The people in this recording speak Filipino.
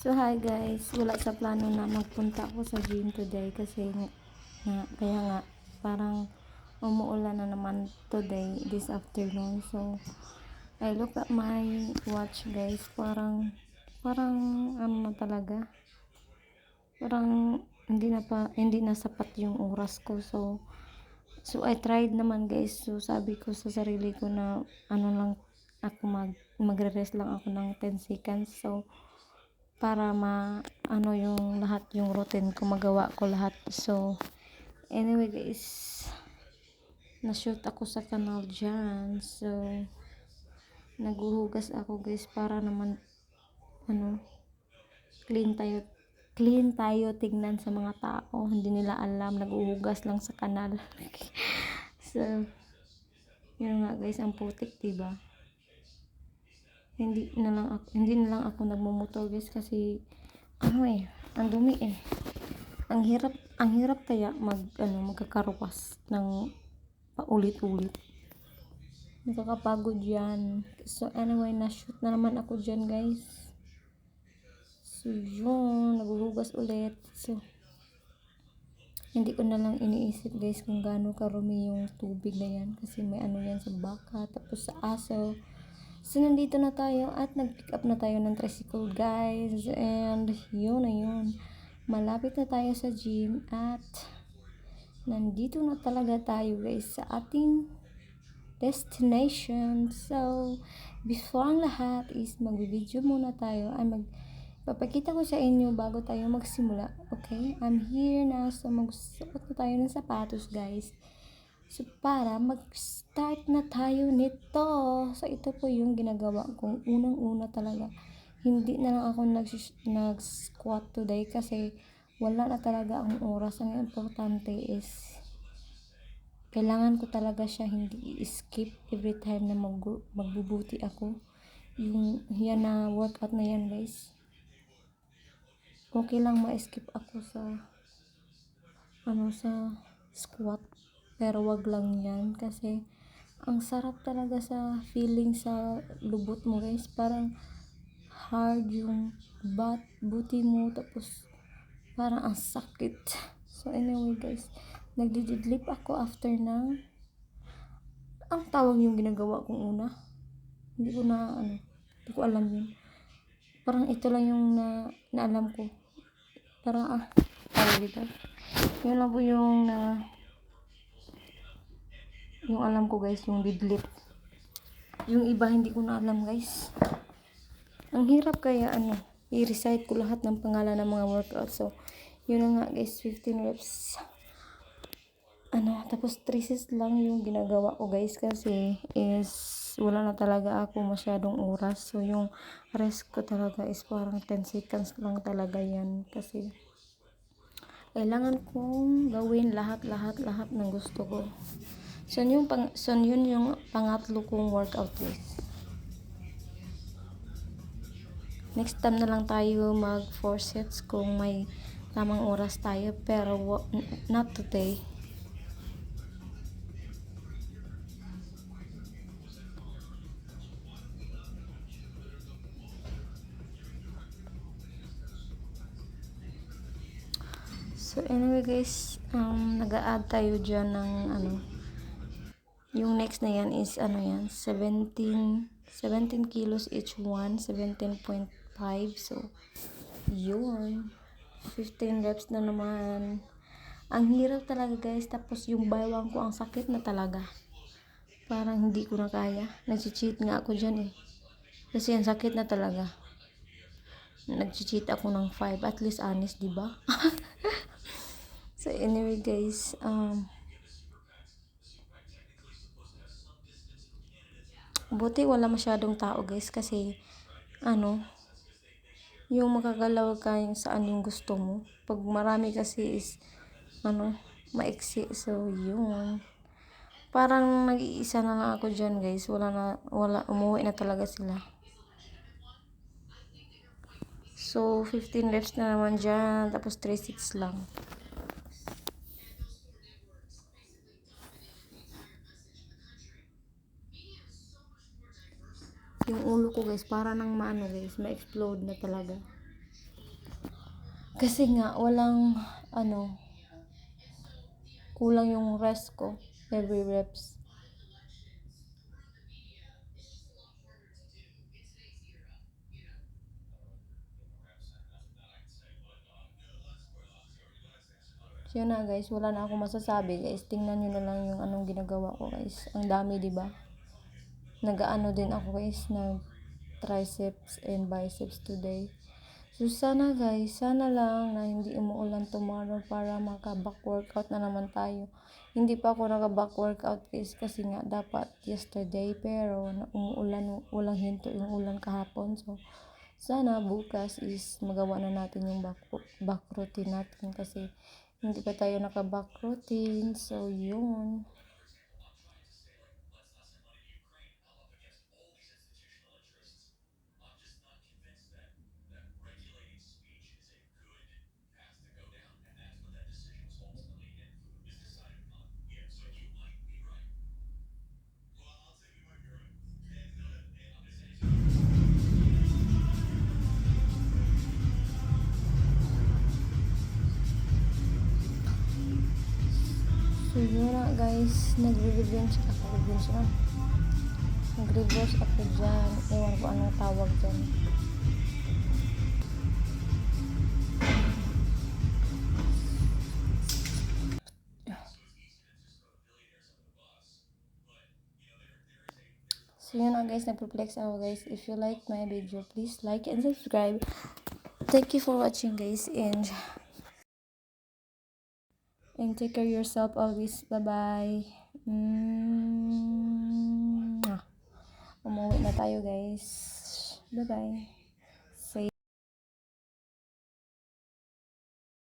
So hi guys, wala sa plano na magpunta ako sa gym today kasi kaya nga parang umuulan na naman today this afternoon. So I look at my watch guys, parang ano na talaga. Parang hindi na sapat yung oras ko. So I tried naman guys. So sabi ko sa sarili ko na ano lang ako magre-rest lang ako ng 10 seconds. So para ano yung lahat yung routine ko, magawa ko lahat. So anyway guys, na-shoot ako sa kanal dyan. So naguhugas ako guys para naman ano, clean tayo tignan sa mga tao, hindi nila alam naguhugas lang sa kanal. So yun nga guys, ang putik diba, hindi na lang ako nagmumotor guys kasi ang dumi ang hirap kaya magkakaropas ng paulit-ulit, nakakapagod yan. So anyway, na-shoot na naman ako dyan guys. So yun, naguhugas ulit. So hindi ko na lang iniisip guys kung gaano karumi yung tubig na yan kasi may ano yan sa baka tapos sa aso. So nandito na tayo at nag-pick up na tayo ng tricycle guys, and yun na yun, malapit na tayo sa gym at nandito na talaga tayo guys sa ating destination. So before ang lahat is mag-video muna tayo, ay papakita ko sa inyo bago tayo magsimula. Okay, I'm here na. So magsuot na tayo ng sapatos guys. So para mag-start na tayo nito. So ito po yung ginagawa kong unang-una talaga. Hindi na lang ako nag-squat today kasi wala na talaga ang oras. Ang importante is kailangan ko talaga siya hindi i-skip every time na magbubuti ako. Yung yan na workout na yan guys, okay lang ma-skip ako sa squat, pero wag lang yan kasi ang sarap talaga sa feeling sa lubot mo guys, parang hard yung buti mo tapos parang ang sakit. So anyway guys, nagdi-deadlift ako after ng ang tawag yung ginagawa kong una, hindi ko alam yun, parang ito lang yung naalam ko, parang tawag dito, yun lang po yung yung alam ko guys, yung deadlift. Yung iba hindi ko na alam guys, ang hirap kaya i-recite ko lahat ng pangalan ng mga workout. So yun na nga guys, 15 reps tapos 3 sets lang yung ginagawa ko guys kasi is wala na talaga ako masyadong oras. So yung rest ko talaga is parang 10 seconds lang talaga yan kasi kailangan kong gawin lahat ng gusto ko. So yun yung pangatlo kong workout guys. Next time na lang tayo mag 4 sets kung may tamang oras tayo, pero not today. So anyway guys, nag-a-add tayo dyan ng yung next na yan is 17 kilos each one, 17.5. So yun, 15 reps na naman. Ang hirap talaga guys, tapos yung baywang ko ang sakit na talaga, parang hindi ko na kaya. Nag-cheat nga ako dyan kasi ang sakit na talaga. Nag-cheat ako ng 5, at least honest diba? So anyway guys, buti wala masyadong tao guys kasi yung makagalaw ka yung saan yung gusto mo. Pag marami kasi is maiksi. So yun, parang nag-iisa na lang ako dyan guys, umuwi na talaga sila. So 15 reps na naman dyan, tapos 3 sets lang. Yung ulo ko guys, para nang guys, ma-explode na talaga. Kasi nga, walang, kulang yung rest ko, every reps. So yun na guys, wala na akong masasabi guys. Tingnan nyo na lang yung anong ginagawa ko guys. Ang dami, di ba? Nag-aano din ako guys, nag triceps and biceps today. So sana guys, sana lang na hindi umuulan tomorrow para maka-back workout na naman tayo. Hindi pa ako naka-back workout guys kasi nga dapat yesterday pero umuulan, walang hinto yung ulan kahapon. So sana bukas is magawa na natin yung back routine natin kasi hindi pa tayo naka-back routine. So yun. So yun na guys, nagre-revenge na. Nag-reverse ako dyan. Ewan ko anong tawag dyan. So yun na guys, nagpo-flex ako guys. If you like my video, please like and subscribe. Thank you for watching guys and take care of yourself always. Bye-bye. Umuwi na tayo guys. Bye-bye.